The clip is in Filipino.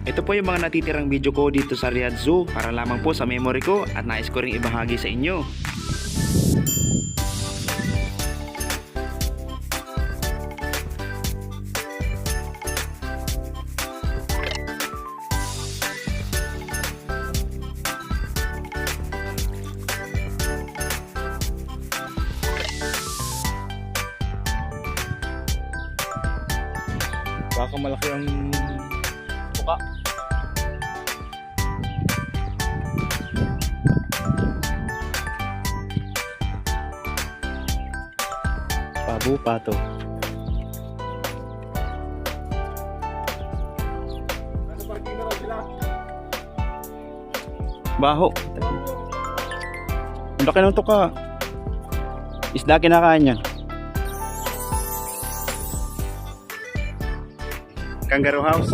Ito po yung mga natitirang video ko dito sa Riyadh Zoo para lamang po sa memory ko at nais ko ring ibahagi sa inyo. Baka malaki ang tuka. Pabo pato. Baho. Ang laki ng tuka. Isda kinakain niya. Kangaroo house.